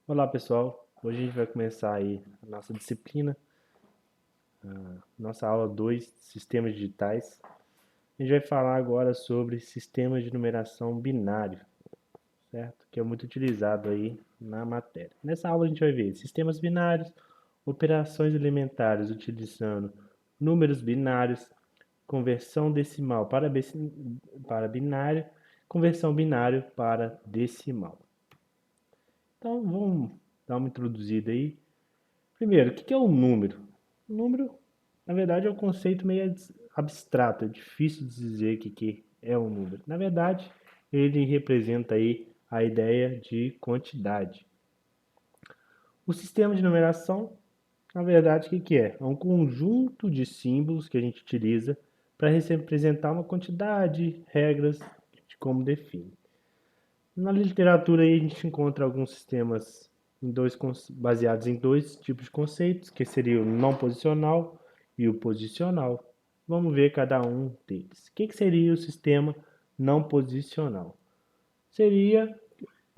Olá pessoal, hoje a gente vai começar aí a nossa disciplina, nossa aula 2, Sistemas Digitais. A gente vai falar agora sobre sistemas de numeração binário, certo? Que é muito utilizado aí na matéria. Nessa aula a gente vai ver sistemas binários, operações elementares utilizando números binários, conversão decimal para binário, conversão binário para decimal. Então vamos dar uma introduzida aí. Primeiro, o que é um número? O número, na verdade, é um conceito meio abstrato, é difícil de dizer o que é um número. Na verdade, ele representa aí a ideia de quantidade. O sistema de numeração, na verdade, o que é? É um conjunto de símbolos que a gente utiliza para representar uma quantidade, regras de como define. Na literatura aí a gente encontra alguns sistemas baseados em dois tipos de conceitos, que seria o não posicional e o posicional. Vamos ver cada um deles. O que seria o sistema não posicional? Seria,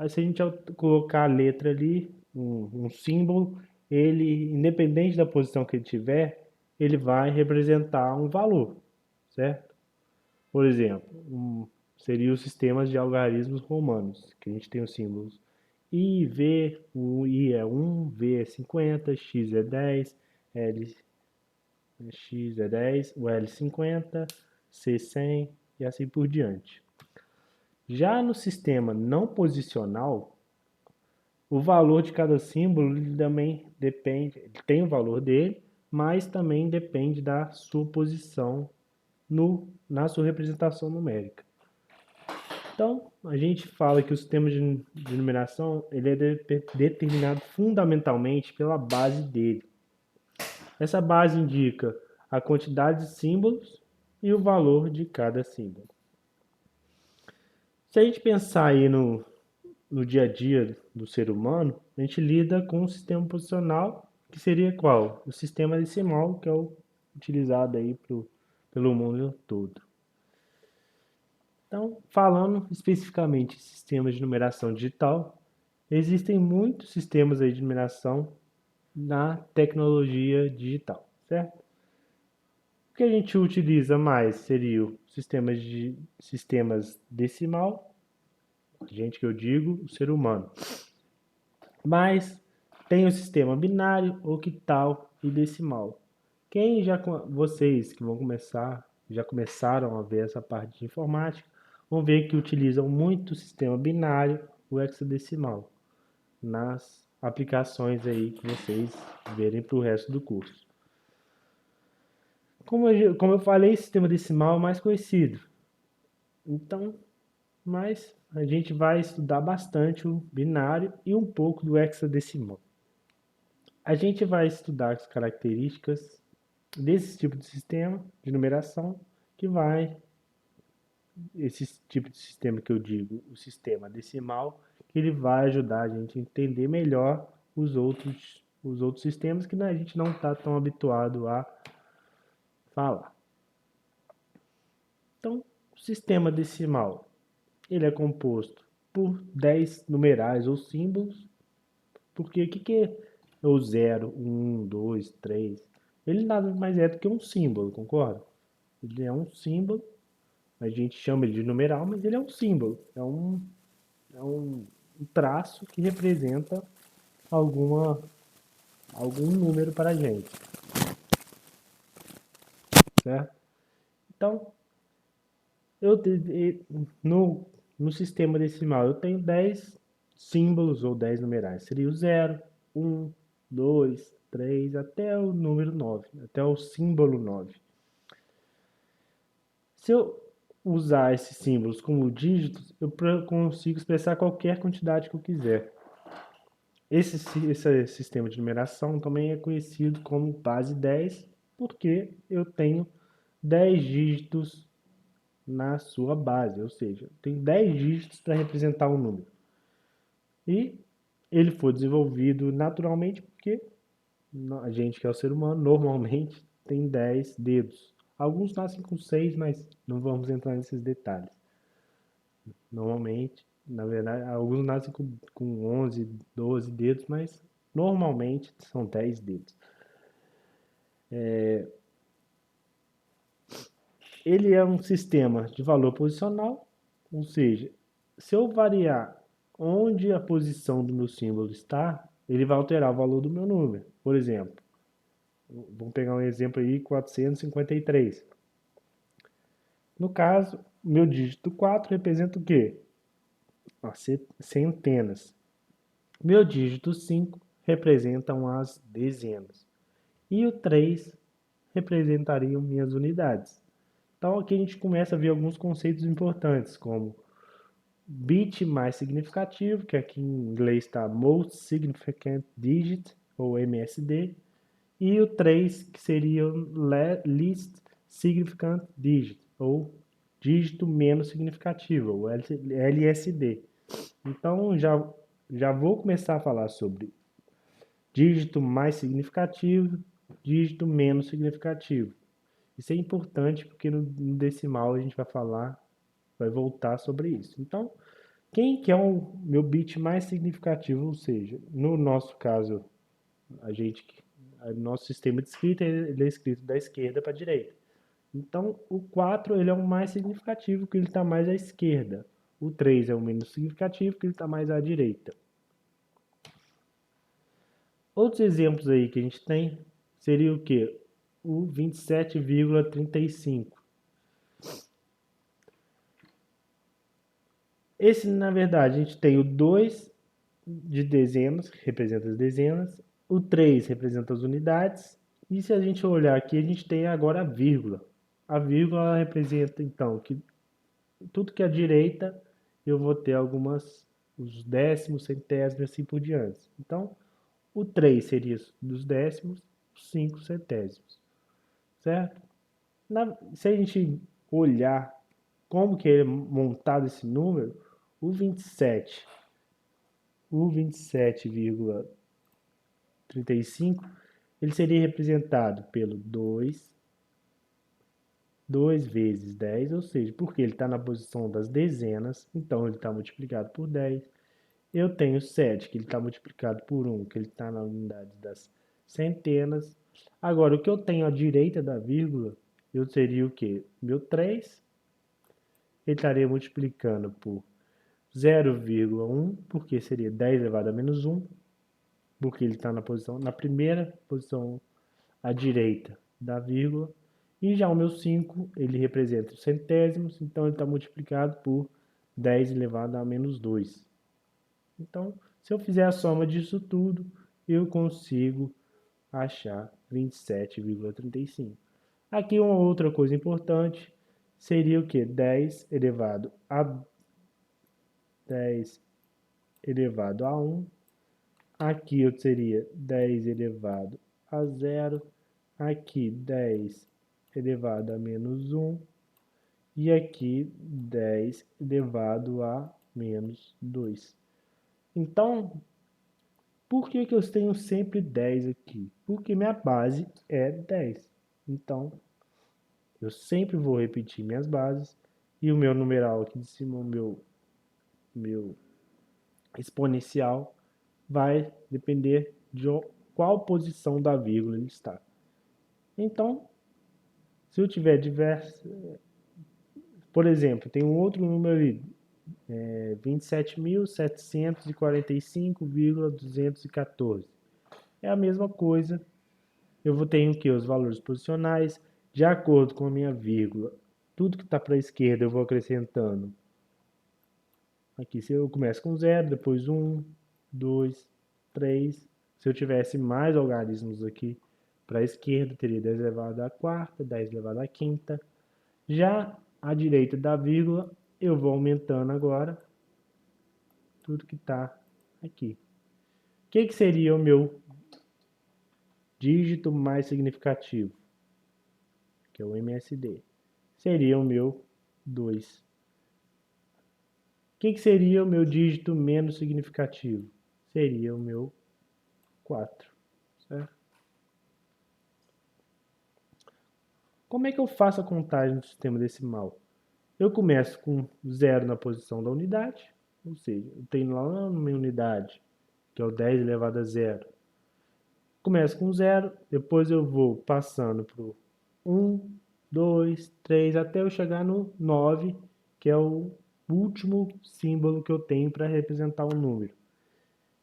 se a gente colocar a letra ali, um símbolo, ele, independente da posição que ele tiver, ele vai representar um valor, certo? Por exemplo, seria os sistemas de algarismos romanos, que a gente tem os símbolos I, V, o I é 1, V é 50, X é 10, L, X é 10, o L 50, C 100 e assim por diante. Já no sistema não posicional, o valor de cada símbolo também depende, ele tem o valor dele, mas também depende da sua posição na sua representação numérica. Então, a gente fala que o sistema de numeração ele é determinado fundamentalmente pela base dele. Essa base indica a quantidade de símbolos e o valor de cada símbolo. Se a gente pensar aí no dia a dia do ser humano, a gente lida com um sistema posicional, que seria qual? O sistema decimal, que é o utilizado aí pelo mundo todo. Então, falando especificamente de sistemas de numeração digital, existem muitos sistemas aí de numeração na tecnologia digital, certo? O que a gente utiliza mais seria o sistemas decimal, gente que eu digo, o ser humano. Mas tem o sistema binário, octal e decimal. Vocês que vão começar, já começaram a ver essa parte de informática, vão ver que utilizam muito o sistema binário, o hexadecimal, nas aplicações aí que vocês verem para o resto do curso. Como eu falei, sistema decimal é o mais conhecido. Então, mas a gente vai estudar bastante o binário e um pouco do hexadecimal. A gente vai estudar as características desse tipo de sistema de numeração que vai esse tipo de sistema que eu digo, o sistema decimal, que ele vai ajudar a gente a entender melhor os outros sistemas que a gente não está tão habituado a falar. Então, o sistema decimal, ele é composto por 10 numerais ou símbolos, porque o que é o 0, 1, 2, 3? Ele nada mais é do que um símbolo, concorda? Ele é um símbolo, a gente chama ele de numeral, mas ele é um símbolo, é um traço que representa algum número para a gente, certo? Então, no sistema decimal eu tenho 10 símbolos ou 10 numerais. Seria o 0, 1, 2, 3, até o número 9, até o símbolo 9. Se eu usar esses símbolos como dígitos, eu consigo expressar qualquer quantidade que eu quiser. Esse sistema de numeração também é conhecido como base 10, porque eu tenho 10 dígitos na sua base, ou seja, tem 10 dígitos para representar um número. E ele foi desenvolvido naturalmente porque a gente que é o ser humano normalmente tem 10 dedos. Alguns nascem com 6, mas não vamos entrar nesses detalhes. Normalmente Na verdade, alguns nascem com 11, 12 dedos, mas normalmente são 10 dedos. Ele é um sistema de valor posicional, ou seja, se eu variar onde a posição do meu símbolo está, ele vai alterar o valor do meu número. Por exemplo, vamos pegar um exemplo aí, 453. No caso, meu dígito 4 representa o quê? Centenas. Meu dígito 5 representam as dezenas. E o 3 representariam minhas unidades. Então aqui a gente começa a ver alguns conceitos importantes, como bit mais significativo, que aqui em inglês está Most Significant Digit, ou MSD, e o 3, que seria o Least Significant Digit, ou dígito menos significativo, ou LSD. Então já vou começar a falar sobre dígito mais significativo, dígito menos significativo. Isso é importante porque no decimal a gente vai voltar sobre isso. Então, quem que é o meu bit mais significativo? Ou seja, no nosso caso, a gente, nosso sistema de escrita ele é escrito da esquerda para a direita. Então, o 4 ele é o mais significativo, que ele está mais à esquerda. O 3 é o menos significativo, que ele está mais à direita. Outros exemplos aí que a gente tem seria o que? O 27,35. Esse, na verdade, a gente tem o 2 de dezenas, que representa as dezenas, o 3 representa as unidades, e se a gente olhar aqui, a gente tem agora a vírgula. A vírgula representa, então, que tudo que é à direita, eu vou ter os décimos, centésimos e assim por diante. Então, o 3 seria dos décimos, os 5 centésimos, certo? Se a gente olhar como que é montado esse número, o 27, o 27,35, ele seria representado pelo 2 vezes 10, ou seja, porque ele está na posição das dezenas, então ele está multiplicado por 10. Eu tenho 7, que ele está multiplicado por 1, que ele está na unidade das centenas. Agora, o que eu tenho à direita da vírgula, eu seria o quê? Meu 3, ele estaria multiplicando por 0,1, porque seria 10 elevado a menos 1, porque ele está na primeira posição à direita da vírgula. E já o meu 5, ele representa os centésimos, então ele está multiplicado por 10 elevado a menos 2. Então, se eu fizer a soma disso tudo, eu consigo achar 27,35. Aqui uma outra coisa importante seria o que? 10 elevado a 1. Aqui eu teria 10 elevado a 0. Aqui 10 elevado a menos 1. E aqui 10 elevado a menos 2. Então, por que eu tenho sempre 10 aqui? Porque minha base é 10. Então, eu sempre vou repetir minhas bases. E o meu numeral aqui de cima, o meu exponencial, vai depender de qual posição da vírgula ele está. Então, se eu tiver diversos... Por exemplo, tem um outro número aí, 27.745,214. É a mesma coisa. Eu vou ter aqui os valores posicionais de acordo com a minha vírgula. Tudo que está para a esquerda eu vou acrescentando. Aqui se eu começo com 0, depois 1, 2, 3. Se eu tivesse mais algarismos aqui para a esquerda, teria 10 elevado à quarta, 10 elevado à quinta. Já à direita da vírgula, eu vou aumentando agora tudo que está aqui. O que seria o meu dígito mais significativo? Que é o MSD. Seria o meu 2. O que seria o meu dígito menos significativo? Seria o meu 4. Certo? Como é que eu faço a contagem do sistema decimal? Eu começo com 0 na posição da unidade, Ou seja, eu tenho lá na minha unidade, que é o 10 elevado a zero. Começa com zero, depois eu vou passando para o 1, 2, 3, até eu chegar no 9, que é o último símbolo que eu tenho para representar o número.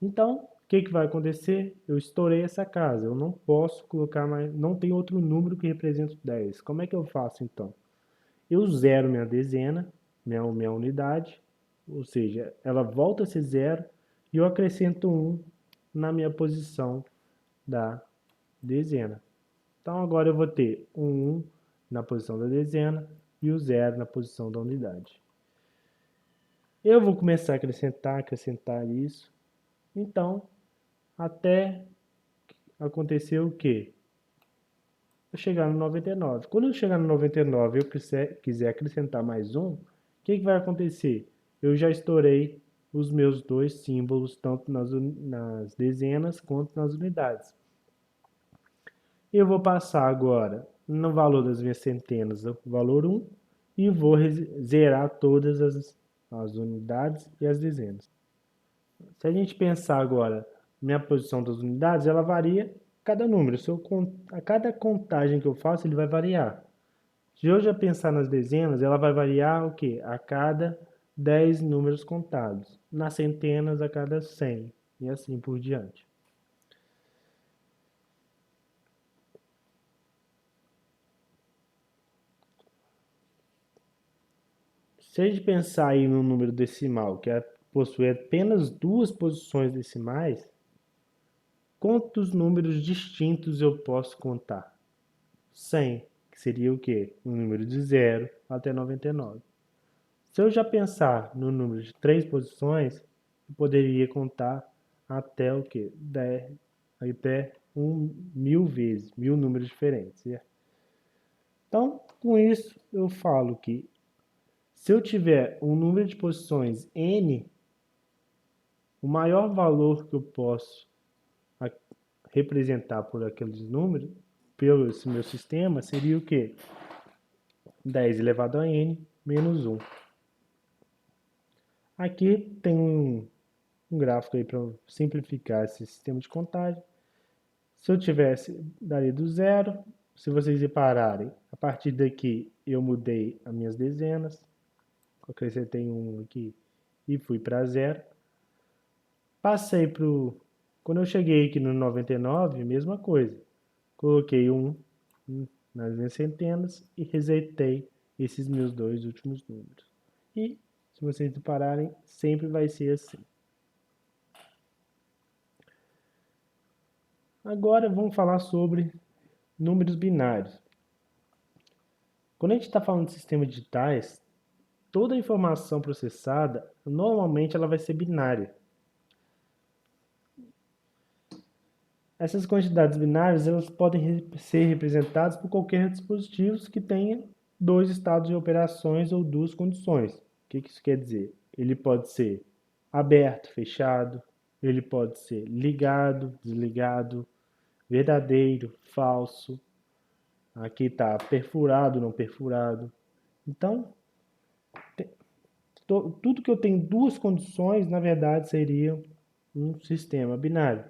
Então, o que vai acontecer? Eu estourei essa casa, eu não posso colocar mais, não tem outro número que represente 10. Como é que eu faço então? Eu zero minha dezena, minha unidade, ou seja, ela volta a ser zero e eu acrescento 1 na minha posição da dezena. Então agora eu vou ter um 1 na posição da dezena e o 0 na posição da unidade. Eu vou começar a acrescentar isso. Então, até acontecer o quê? Eu chegar no 99. Quando eu chegar no 99 e eu quiser acrescentar mais um, o que vai acontecer? Eu já estourei os meus dois símbolos, tanto nas dezenas quanto nas unidades. Eu vou passar agora no valor das minhas centenas, o valor 1, e vou zerar todas as unidades e as dezenas. Se a gente pensar agora, minha posição das unidades, ela varia cada número. A cada contagem que eu faço, ele vai variar. Se eu já pensar nas dezenas, ela vai variar o quê? A cada 10 números contados. Nas centenas, a cada 100. E assim por diante. Se a gente pensar aí no número decimal, que possui apenas duas posições decimais, quantos números distintos eu posso contar? 100, que seria o quê? Um número de 0 até 99. Se eu já pensar no número de três posições, eu poderia contar até o quê? 10, até 1000 vezes, 1000 números diferentes. Certo? Então, com isso, eu falo que se eu tiver um número de posições n, o maior valor que eu posso representar por aqueles números, pelo esse meu sistema, seria o quê? 10 elevado a n menos 1. Aqui tem um gráfico aí para simplificar esse sistema de contagem. Se eu tivesse, daria do zero. Se vocês repararem, a partir daqui eu mudei as minhas dezenas. Acrescentei um aqui e fui para zero. Passei para o... Quando eu cheguei aqui no 99, mesma coisa. Coloquei um nas minhas centenas e resetei esses meus dois últimos números. E, se vocês repararem, sempre vai ser assim. Agora vamos falar sobre números binários. Quando a gente está falando de sistemas digitais, toda a informação processada, normalmente ela vai ser binária. Essas quantidades binárias elas podem ser representadas por qualquer dispositivo que tenha dois estados de operações ou duas condições. O que isso quer dizer? Ele pode ser aberto, fechado, ele pode ser ligado, desligado, verdadeiro, falso. Aqui está perfurado, não perfurado. Então, tudo que eu tenho duas condições, na verdade, seria um sistema binário.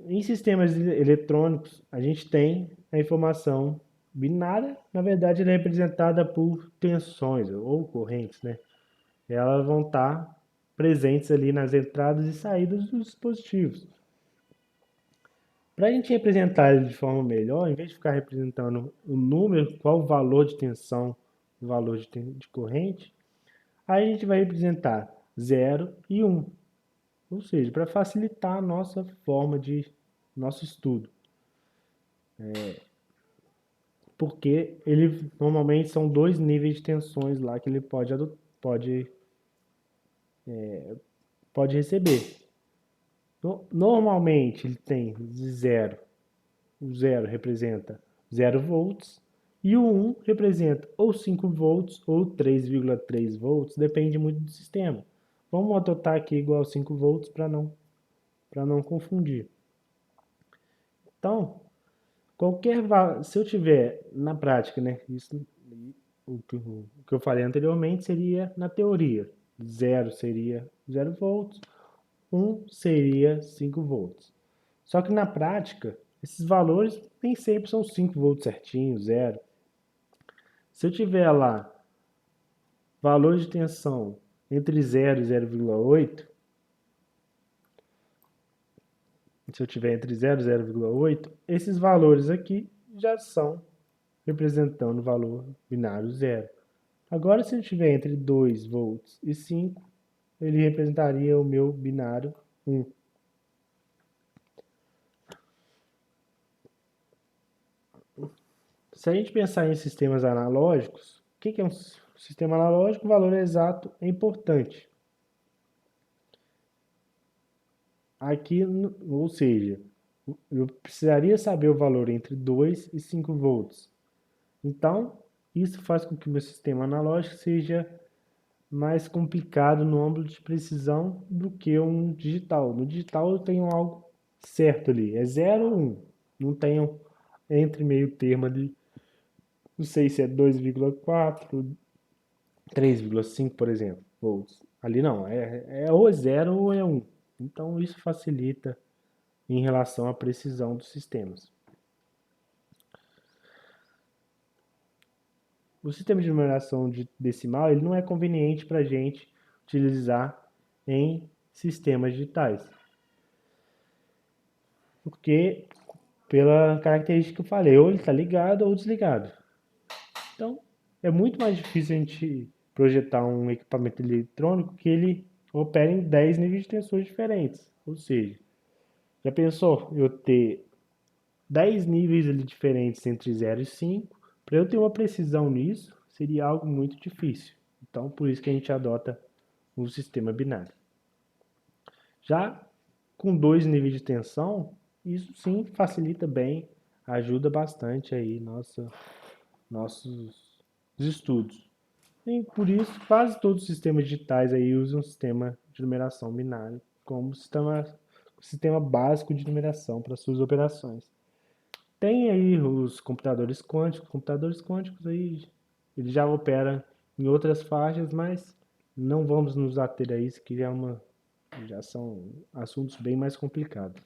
Em sistemas eletrônicos, a gente tem a informação binária, na verdade, ela é representada por tensões ou correntes, né? Elas vão estar presentes ali nas entradas e saídas dos dispositivos. Para a gente representar ele de forma melhor, em vez de ficar representando o número, qual o valor de tensão, o valor de corrente, aí a gente vai representar 0 e 1. Ou seja, para facilitar a nossa forma de nosso estudo. Porque ele normalmente são dois níveis de tensões lá que ele pode receber. Normalmente ele tem de 0. O 0 representa 0 volts e o 1 representa ou 5 volts ou 3,3 volts, depende muito do sistema. Vamos adotar aqui igual a 5 volts para não confundir. Então, se eu tiver na prática, né, isso o que eu falei anteriormente seria na teoria. 0 seria 0 volts, 1 seria 5 volts. Só que na prática, esses valores nem sempre são 5 volts certinho, 0. Se eu tiver lá valor de tensão entre 0 e 0,8, se eu tiver entre 0 e 0,8, esses valores aqui já são representando o valor binário 0. Agora, se eu tiver entre 2 volts e 5, ele representaria o meu binário 1. Se a gente pensar em sistemas analógicos, o que é um sistema analógico? O valor exato é importante. Aqui, ou seja, eu precisaria saber o valor entre 2 e 5 volts. Então, isso faz com que o meu sistema analógico seja mais complicado no âmbito de precisão do que um digital. No digital eu tenho algo certo ali, é 0 ou 1. Não tenho entre meio termo ali, não sei se é 2,4, 3,5, por exemplo, volts. Ali não, é ou 0 ou é 1. Então isso facilita em relação à precisão dos sistemas. O sistema de numeração decimal ele não é conveniente para a gente utilizar em sistemas digitais. Porque, pela característica que eu falei, ou ele está ligado ou desligado. Então, é muito mais difícil a gente projetar um equipamento eletrônico que ele opere em 10 níveis de tensores diferentes. Ou seja, já pensou eu ter 10 níveis ali diferentes entre 0 e 5? Para eu ter uma precisão nisso, seria algo muito difícil. Então, por isso que a gente adota o sistema binário. Já com 2 níveis de tensão, isso sim facilita bem, ajuda bastante aí nossos estudos. E por isso, quase todos os sistemas digitais aí usam um sistema de numeração binário como sistema básico de numeração para suas operações. Tem aí os computadores quânticos aí, ele já opera em outras faixas, mas não vamos nos ater a isso, que já são assuntos bem mais complicados.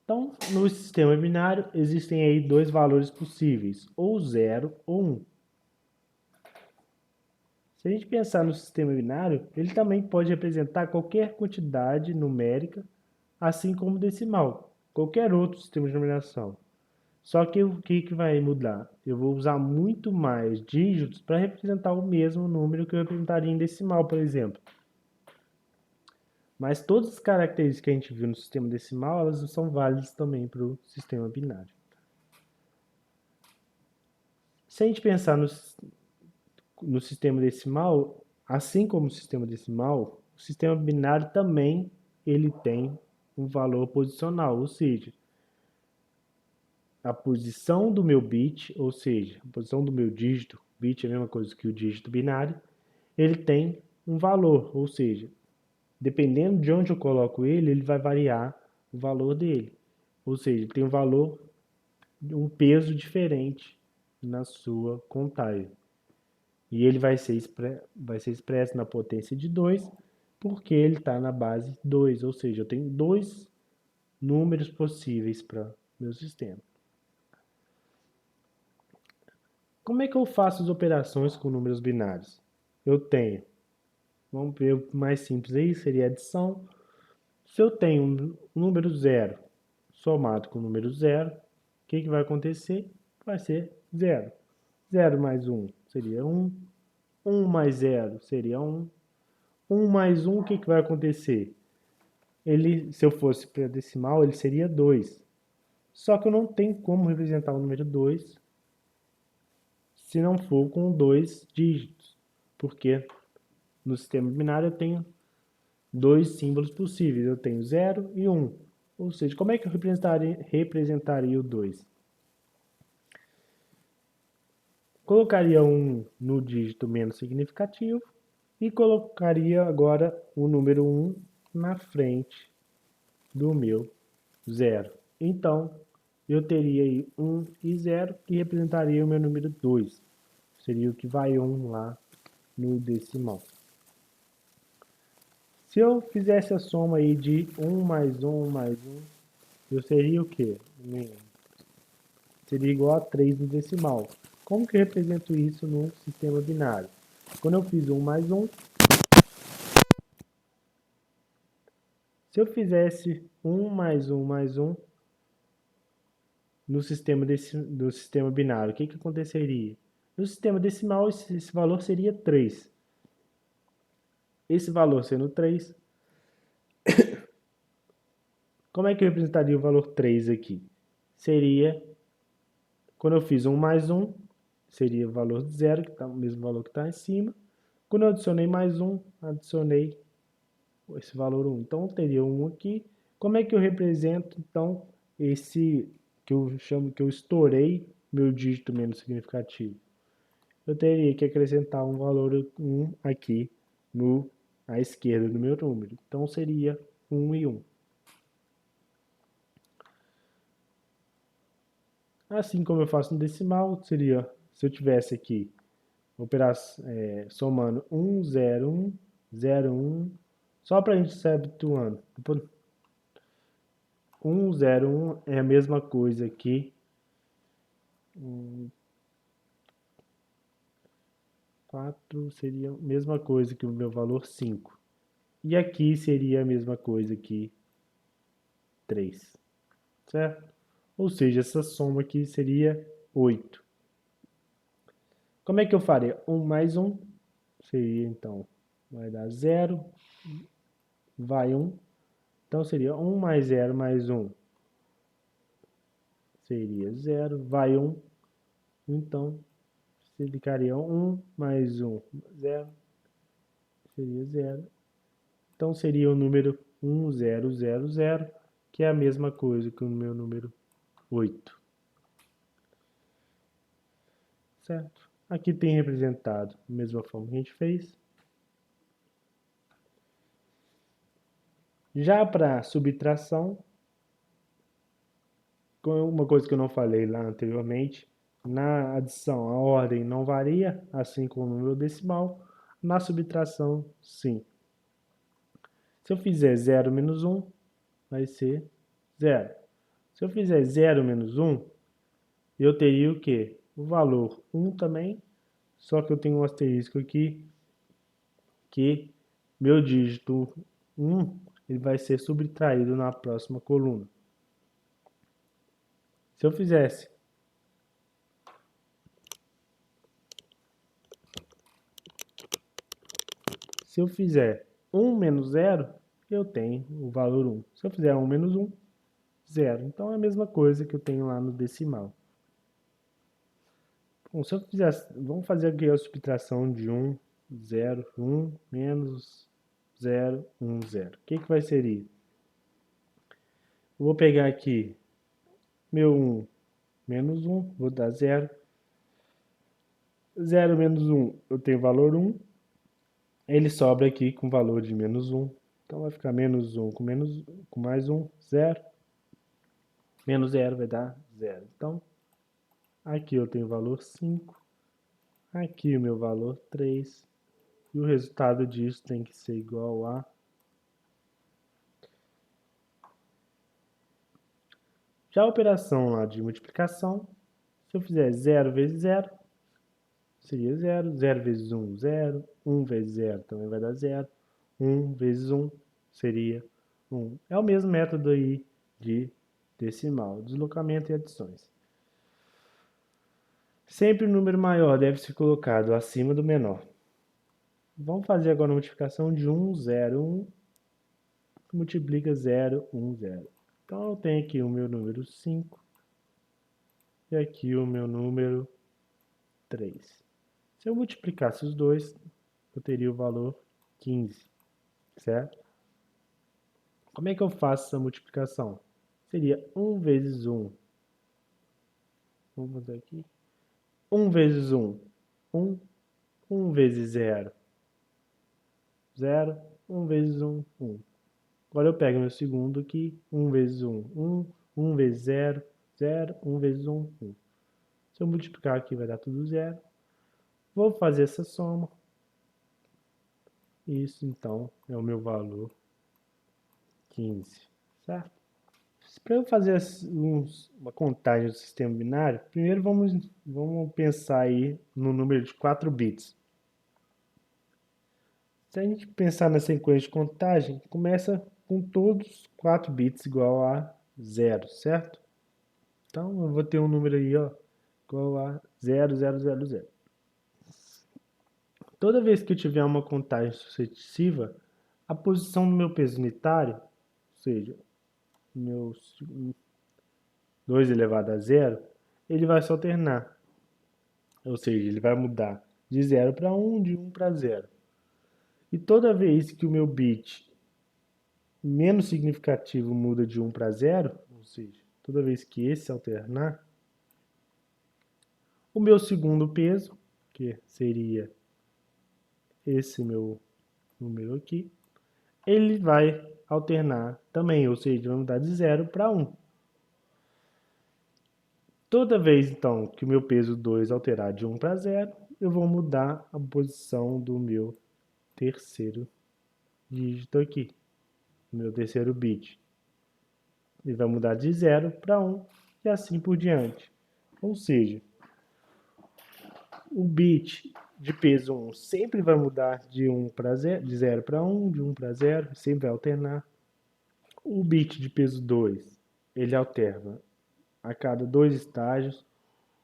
Então, no sistema binário, existem aí dois valores possíveis, ou 0 ou 1. Se a gente pensar no sistema binário, ele também pode representar qualquer quantidade numérica, assim como decimal, qualquer outro sistema de numeração. Só que o que vai mudar? Eu vou usar muito mais dígitos para representar o mesmo número que eu representaria em decimal, por exemplo. Mas todas as características que a gente viu no sistema decimal, elas são válidas também para o sistema binário. Se a gente pensar no sistema decimal, assim como o sistema decimal, o sistema binário também ele tem um valor posicional, ou seja, a posição do meu bit, ou seja, a posição do meu dígito, bit é a mesma coisa que o dígito binário, ele tem um valor, ou seja, dependendo de onde eu coloco ele, ele vai variar o valor dele. Ou seja, ele tem um valor, um peso diferente na sua contagem. E ele vai ser expresso na potência de 2, porque ele está na base 2, ou seja, eu tenho dois números possíveis para meu sistema. Como é que eu faço as operações com números binários? Eu tenho, vamos ver o mais simples aí, seria adição. Se eu tenho um número 0 somado com o número 0, o que vai acontecer? Vai ser 0. 0 mais 1 seria 1. 1 mais 0 seria 1. 1 mais 1, o que vai acontecer? Se eu fosse para decimal, ele seria 2. Só que eu não tenho como representar o número 2 se não for com 2 dígitos. Porque no sistema binário eu tenho dois símbolos possíveis. Eu tenho 0 e 1. Ou seja, como é que eu representaria o 2? Colocaria 1 no dígito menos significativo e colocaria agora o número 1 na frente do meu 0. Então, eu teria aí 1 e 0, que representaria o meu número 2. Seria o que vai 1 lá no decimal. Se eu fizesse a soma aí de 1 mais 1 mais 1, eu seria o quê? Seria igual a 3 no decimal. Como que eu represento isso no sistema binário? Quando eu fiz 1 mais 1, se eu fizesse 1 mais 1 mais 1 no sistema do sistema binário, o que aconteceria? No sistema decimal, esse valor seria 3. Esse valor sendo 3, como é que eu representaria o valor 3 aqui? Seria, quando eu fiz 1 mais 1, seria o valor de 0, que tá o mesmo valor que está em cima. Quando eu adicionei mais 1, adicionei esse valor 1. Então, eu teria 1 aqui. Como é que eu represento, então, esse que eu chamo que eu estourei meu dígito menos significativo? Eu teria que acrescentar um valor 1 aqui à esquerda do meu número. Então, seria 1 e 1. Assim como eu faço no decimal, seria, se eu tivesse aqui somando 1, 0, 1, 0, 1, só para a gente se habituando. 1, 0, 1 é a mesma coisa que 4 seria a mesma coisa que o meu valor 5. E aqui seria a mesma coisa que 3, certo? Ou seja, essa soma aqui seria 8. Como é que eu faria? 1 mais 1 seria, então, vai dar 0, vai 1. Então, seria 1 mais 0 mais 1 seria 0, vai 1. Então, ficaria 1 mais 1, 0, seria 0. Então, seria o número 1000, que é a mesma coisa que o meu número 8. Certo? Aqui tem representado da mesma forma que a gente fez. Já para subtração, uma coisa que eu não falei lá anteriormente, na adição a ordem não varia, assim como no número decimal. Na subtração, sim. Se eu fizer 0 menos 1, vai ser 0. Se eu fizer 0 menos 1, eu teria o quê? O valor 1 também, só que eu tenho um asterisco aqui, que meu dígito 1 ele vai ser subtraído na próxima coluna. Se eu fizesse Se eu fizer 1 menos 0, eu tenho o valor 1. Se eu fizer 1 menos 1, 0. Então é a mesma coisa que eu tenho lá no decimal. Bom, se eu fizer, vamos fazer aqui a subtração de 1, 0, 1, menos 0, 1, 0. O que vai ser isso? Eu vou pegar aqui meu 1 menos 1, vou dar 0. 0 menos 1, eu tenho valor 1. Ele sobra aqui com valor de menos 1. Então vai ficar menos 1 com mais 1, 0. Menos 0 vai dar 0. Então, aqui eu tenho o valor 5. Aqui o meu valor 3. E o resultado disso tem que ser igual a... Já a operação lá de multiplicação, se eu fizer 0 vezes 0, seria 0. 0 vezes 1, 0. 1 vezes 0 também vai dar 0. 1 vezes 1 seria 1. É o mesmo método aí de decimal, deslocamento e adições. Sempre o número maior deve ser colocado acima do menor. Vamos fazer agora a multiplicação de 1, 0, 1. Multiplica 0, 1, 0. Então, eu tenho aqui o meu número 5 e aqui o meu número 3. Se eu multiplicasse os dois, eu teria o valor 15, certo? Como é que eu faço essa multiplicação? Seria 1 vezes 1. Vamos fazer aqui. 1 vezes 1, 1. 1 vezes 0, 0. 1 vezes 1, 1. Agora eu pego meu segundo aqui. 1 vezes 1, 1. 1 vezes 0, 0, 1 vezes 1, 1. Se eu multiplicar aqui, vai dar tudo 0. Vou fazer essa soma. Isso, então, é o meu valor 15, certo? Para eu fazer uma contagem do sistema binário, primeiro vamos pensar aí no número de 4 bits. Se a gente pensar na sequência de contagem, começa com todos 4 bits igual a 0, certo? Então eu vou ter um número aí, ó, igual a 0, 0, 0, 0. Toda vez que eu tiver uma contagem sucessiva, a posição do meu peso unitário, ou seja, meu 2 elevado a 0, ele vai se alternar. Ou seja, ele vai mudar de 0 para 1, de 1 para 0. E toda vez que o meu bit menos significativo muda de 1 para 0, ou seja, toda vez que esse alternar, o meu segundo peso, que seria esse meu número aqui, ele vai alternar também, ou seja, vai mudar de 0 para 1. Toda vez, então, que o meu peso 2 alterar de 1 para 0, eu vou mudar a posição do meu terceiro dígito aqui, meu terceiro bit. Ele vai mudar de 0 para 1 e assim por diante. Ou seja, o bit de peso 1 sempre vai mudar de 1 para 0, de 0 para 1, de 1 para 0, sempre vai alternar. O bit de peso 2, ele alterna a cada 2 estágios.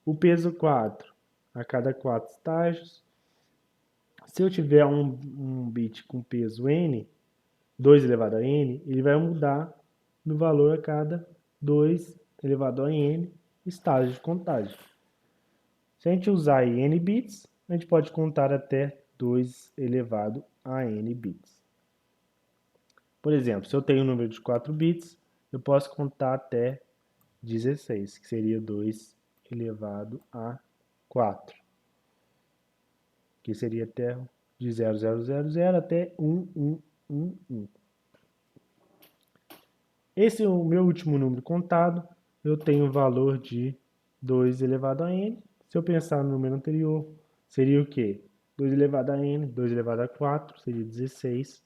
O peso 4, a cada 4 estágios. Se eu tiver um bit com peso n, 2 elevado a n, ele vai mudar no valor a cada 2 elevado a n estágios de contagem. Se a gente usar aí n bits, a gente pode contar até 2 elevado a n bits. Por exemplo, se eu tenho um número de 4 bits, eu posso contar até 16, que seria 2 elevado a 4. Que seria até de 0000 até 1111. Esse é o meu último número contado. Eu tenho o valor de 2 elevado a n. Se eu pensar no número anterior, seria o quê? 2 elevado a n, 2 elevado a 4, seria 16.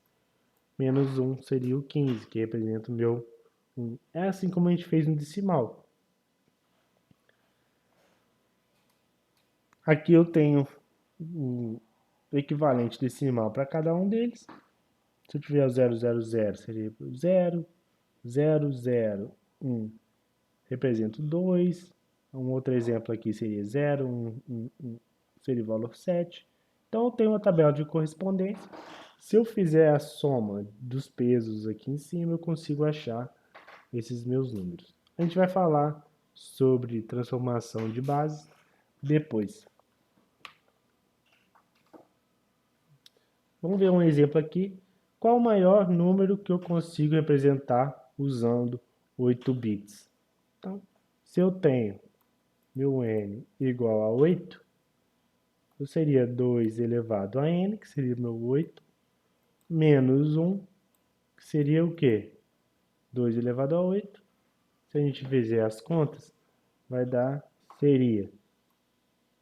Menos 1 seria o 15, que representa o meu 1. É assim como a gente fez no decimal. Aqui eu tenho o equivalente decimal para cada um deles. Se eu tiver o 000, seria 0, 0, 0, 1. Representa 2. Um outro exemplo aqui seria 0, 1, 1, 1. Seria o valor 7. Então eu tenho uma tabela de correspondência. Se eu fizer a soma dos pesos aqui em cima, eu consigo achar esses meus números. A gente vai falar sobre transformação de base depois. Vamos ver um exemplo aqui. Qual o maior número que eu consigo representar usando 8 bits? Então, se eu tenho meu n igual a 8, eu seria 2 elevado a n, que seria meu 8, menos 1, que seria o quê? 2 elevado a 8. Se a gente fizer as contas, vai dar, seria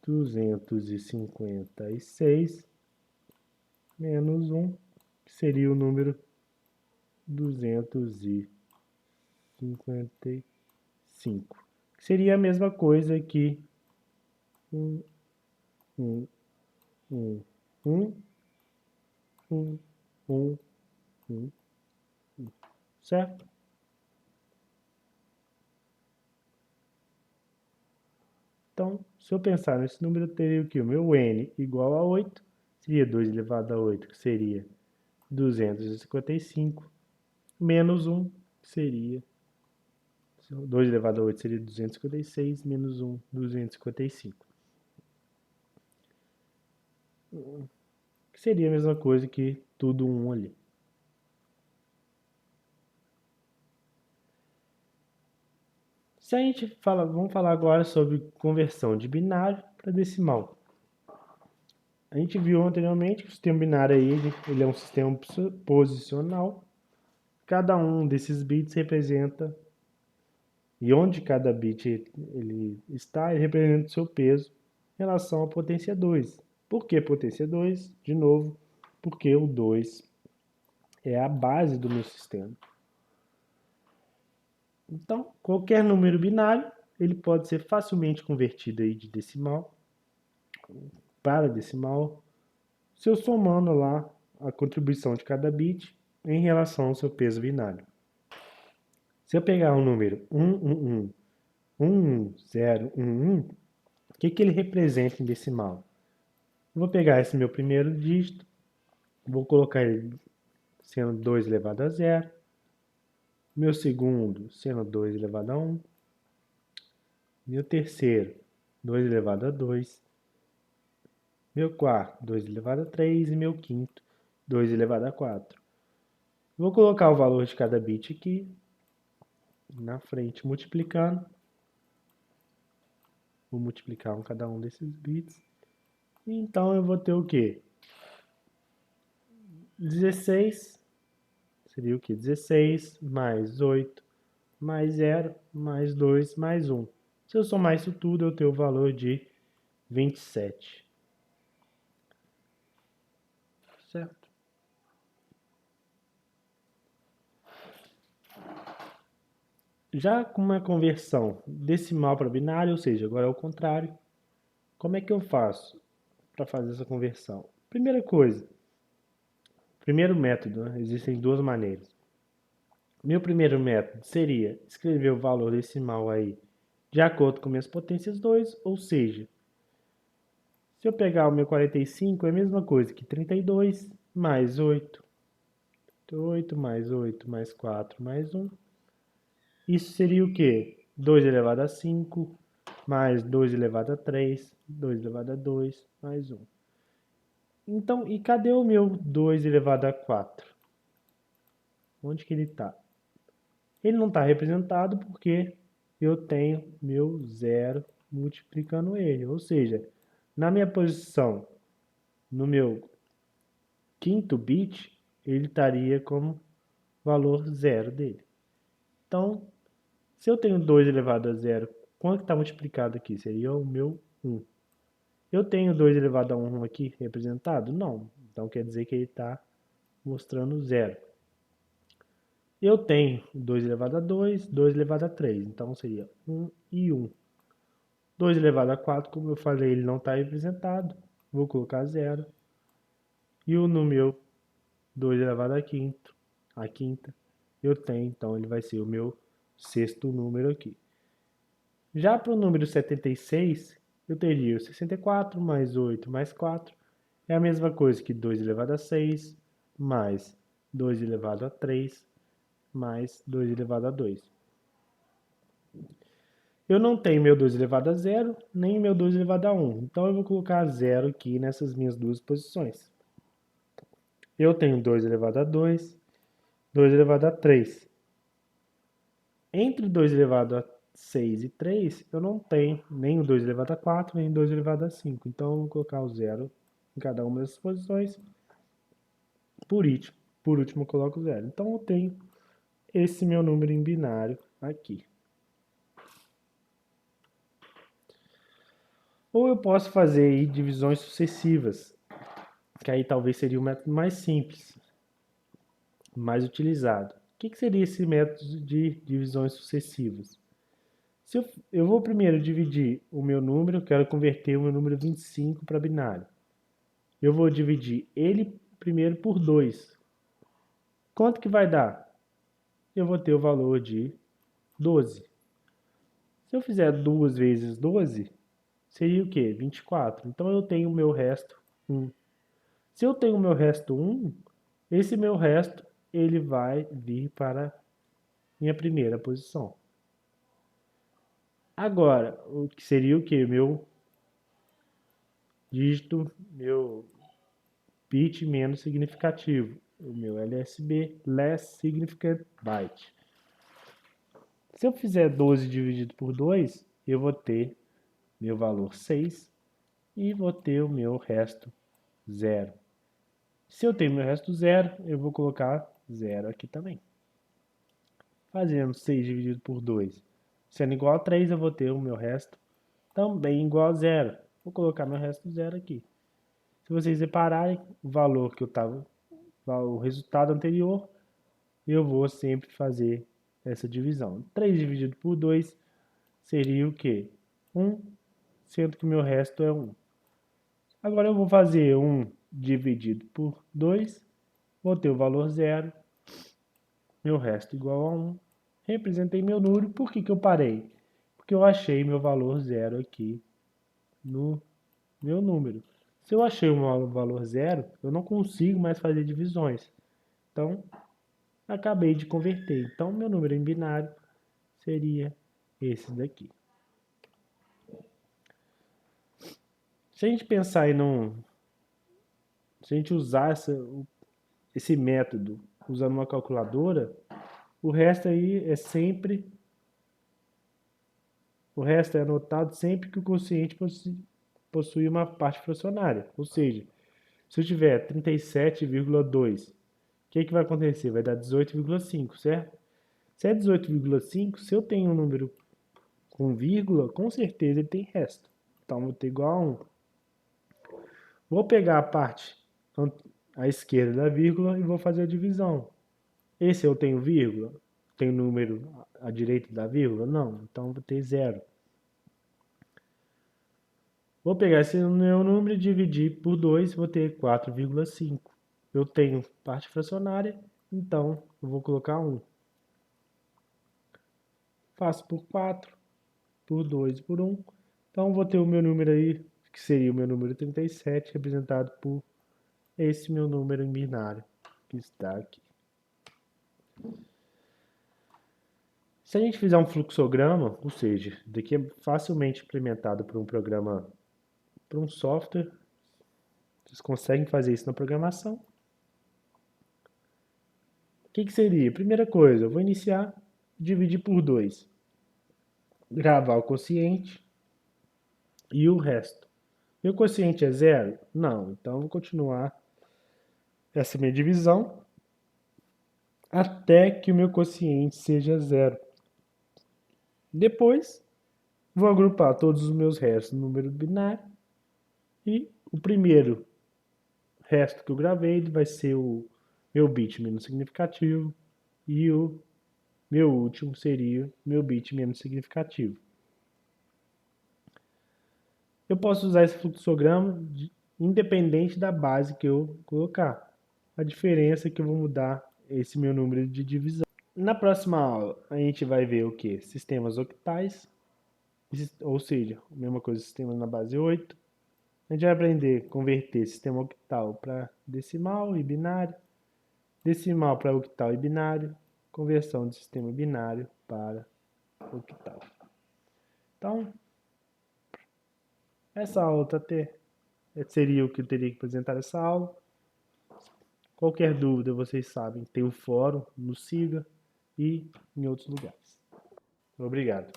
256 menos 1, que seria o número 255. Que seria a mesma coisa que 1, 1, 1, 1, 1, 1, 1, certo? Então, se eu pensar nesse número, eu teria o que? O meu n igual a 8, seria 2 elevado a 8, que seria 255, menos 1, que seria 2 elevado a 8 seria 256, menos 1, 255. Que seria a mesma coisa que tudo 1 ali. Se a gente fala, vamos falar agora sobre conversão de binário para decimal. A gente viu anteriormente que o sistema binário aí, ele é um sistema posicional. Cada um desses bits representa E onde cada bit ele está, ele representa o seu peso em relação à potência 2. Por que potência 2? De novo, porque o 2 é a base do meu sistema. Então, qualquer número binário, ele pode ser facilmente convertido aí de decimal para decimal, se eu somando lá a contribuição de cada bit em relação ao seu peso binário. Se eu pegar o número 11011, o que ele representa em decimal? Eu vou pegar esse meu primeiro dígito, vou colocar ele sendo 2 elevado a 0, meu segundo sendo 2 elevado a 1, meu terceiro 2 elevado a 2, meu quarto 2 elevado a 3 e meu quinto 2 elevado a 4. Vou colocar o valor de cada bit aqui na frente multiplicando. Vou multiplicar cada um desses bits. Então eu vou ter o quê? 16 seria o quê? 16 mais 8 mais 0 mais 2 mais 1. Se eu somar isso tudo, eu tenho o valor de 27. Certo? Já com uma conversão decimal para binário, ou seja, agora é o contrário, como é que eu faço para fazer essa conversão? Primeira coisa, primeiro método, né? Existem duas maneiras. Meu primeiro método seria escrever o valor decimal aí de acordo com minhas potências 2, ou seja, se eu pegar o meu 45, é a mesma coisa que 32 mais 8. 8 mais 8 mais 4 mais 1. Isso seria o quê? 2 elevado a 5 mais 2 elevado a 3, 2 elevado a 2 mais 1. Então, e cadê o meu 2 elevado a 4? Onde que ele está? Ele não está representado porque eu tenho meu zero multiplicando ele. Ou seja, na minha posição, no meu quinto bit, ele estaria como valor zero dele. Então, se eu tenho 2 elevado a zero, quanto está multiplicado aqui? Seria o meu 1. Eu tenho 2 elevado a 1 aqui representado? Não. Então quer dizer que ele está mostrando zero. Eu tenho 2 elevado a 2, 2 elevado a 3. Então seria 1 e 1. 2 elevado a 4, como eu falei, ele não está representado. Vou colocar zero. E o número 2 elevado a quinta, eu tenho, então ele vai ser o meu sexto número aqui. Já para o número 76, eu teria o 64 mais 8 mais 4. É a mesma coisa que 2 elevado a 6 mais 2 elevado a 3 mais 2 elevado a 2. Eu não tenho meu 2 elevado a 0, nem meu 2 elevado a 1. Então eu vou colocar 0 aqui nessas minhas duas posições. Eu tenho 2 elevado a 2, 2 elevado a 3. Entre 2 elevado a 6 e 3, eu não tenho nem o 2 elevado a 4, nem o 2 elevado a 5. Então eu vou colocar o 0 em cada uma dessas posições. Por último eu coloco o 0. Então eu tenho esse meu número em binário aqui. Ou eu posso fazer aí divisões sucessivas, que aí talvez seria o método mais simples, mais utilizado. O que seria esse método de divisões sucessivas? Se eu vou primeiro dividir o meu número, eu quero converter o meu número 25 para binário. Eu vou dividir ele primeiro por 2. Quanto que vai dar? Eu vou ter o valor de 12. Se eu fizer 2 vezes 12, seria o quê? 24. Então eu tenho o meu resto 1. Se eu tenho o meu resto 1, esse meu resto ele vai vir para minha primeira posição. Agora, o que seria o que? Meu dígito, meu bit menos significativo, o meu LSB, Less Significant Byte. Se eu fizer 12 dividido por 2, eu vou ter meu valor 6 e vou ter o meu resto 0. Se eu tenho meu resto 0, eu vou colocar 0 aqui também. Fazendo 6 dividido por 2, Sendo igual a 3, eu vou ter o meu resto também igual a 0. Vou colocar meu resto 0 aqui. Se vocês repararem, o valor que eu estava, o resultado anterior, eu vou sempre fazer essa divisão. 3 dividido por 2 seria o quê? 1, sendo que o meu resto é 1. Agora eu vou fazer 1 dividido por 2, vou ter o valor 0, meu resto igual a 1. Representei meu número. Por que eu parei? Porque eu achei meu valor 0 aqui no meu número. Se eu achei um valor 0, eu não consigo mais fazer divisões. Então, acabei de converter. Então, meu número em binário seria esse daqui. Se a gente pensar em se a gente usar esse método usando uma calculadora, o resto aí é sempre, o resto é anotado sempre que o quociente possui uma parte fracionária. Ou seja, se eu tiver 37,2, o que vai acontecer? Vai dar 18,5, certo? Se é 18,5, se eu tenho um número com vírgula, com certeza ele tem resto. Então, vou ter igual a 1. Vou pegar a parte à esquerda da vírgula e vou fazer a divisão. Esse eu tenho vírgula? Tem número à direita da vírgula? Não. Então, vou ter 0. Vou pegar esse meu número e dividir por 2, vou ter 4,5. Eu tenho parte fracionária, então eu vou colocar 1. Faço por 4, por 2 e por 1. Então, vou ter o meu número aí, que seria o meu número 37, representado por esse meu número em binário, que está aqui. Se a gente fizer um fluxograma, ou seja, daqui é facilmente implementado por um programa, por um software, vocês conseguem fazer isso na programação. O que seria? Primeira coisa, eu vou iniciar, dividir por 2. Gravar o quociente e o resto. Meu quociente é 0? Não, então eu vou continuar essa minha divisão até que o meu quociente seja 0. Depois, vou agrupar todos os meus restos no número binário e o primeiro resto que eu gravei vai ser o meu bit menos significativo e o meu último seria meu bit menos significativo. Eu posso usar esse fluxograma independente da base que eu colocar. A diferença é que eu vou mudar esse meu número de divisão. Na próxima aula, a gente vai ver o que? Sistemas octais, ou seja, a mesma coisa, sistemas na base 8. A gente vai aprender a converter sistema octal para decimal e binário, decimal para octal e binário, conversão de sistema binário para octal. Então, essa aula seria o que eu teria que apresentar essa aula. Qualquer dúvida, vocês sabem, tem o fórum, nos siga e em outros lugares. Obrigado.